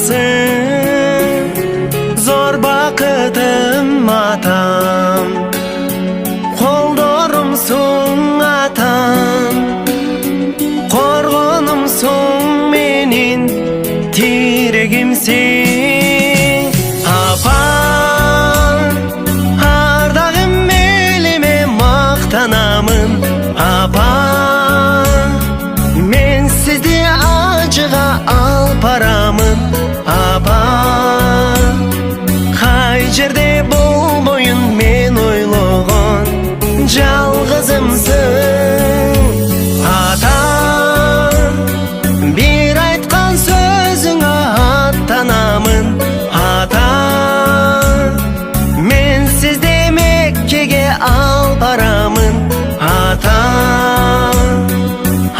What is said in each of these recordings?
шырағымсың, зор бақытым атам, қолдорымсың атам, қорғанымсың менен тирегімсің. Апам, ардағым еліме мақтанамын. Апам, мен сізді ажыға алып барамын. Апам, қай жерде болмайын мен ойлаған жалғызымсың. Атам, бір айтқан сөзіңе аттанамын. Атам, мен сізді Меккеге алып барамын. Атам,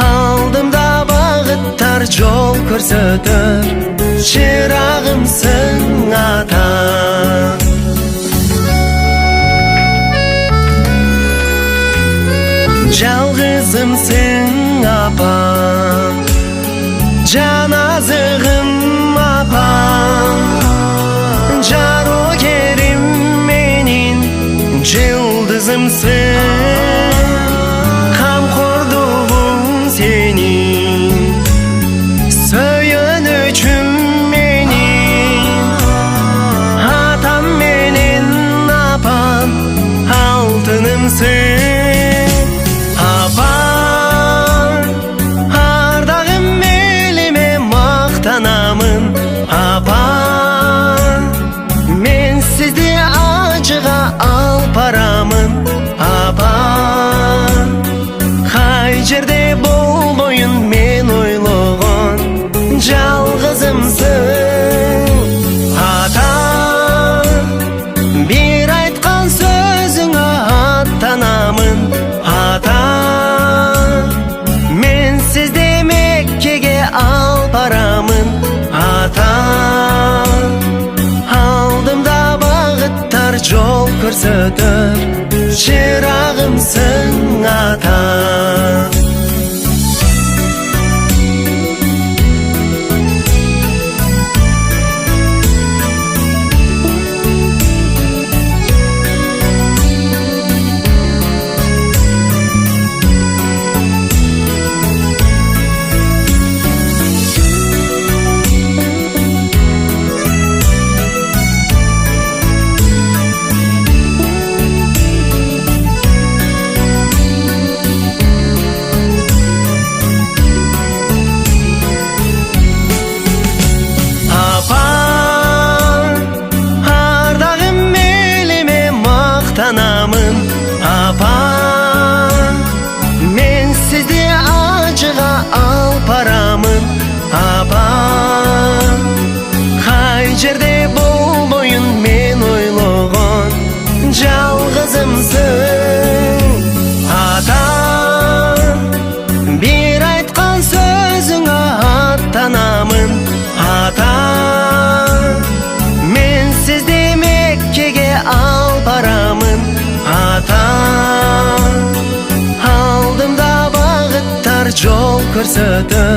алдымда бағыттар жол көрсетер, шырағымсың атам. Жалғызымсың апам, жаназығым апам, жару керім менен жылдызымсың, қамқорлығың сенің, сүйенішім менен, атам менен апам алтынымсың. Апам, ардағым еліме мақтанамын. Апам, мен сізді ажыға алып барамын. Апам, қай жерде болмайын мен ойлаған жалғызымсың. Атам, бір айтқан сөзіңе аттанамын. Атам, мен сізді Меккеге алып барамын. Атам, алдымда бағыттар жол көрсетер, шырағымсың атам. Апам, мен сізді ажыға алып барамын. Апам, қай жерде болмайын мен ойлаған жалғызымсың. Атам, бір айтқан сөзіңе аттанамын. Атам, мен сізді Меккеге алып барамын. Атам, алдымда бағыттар жол көрсетер,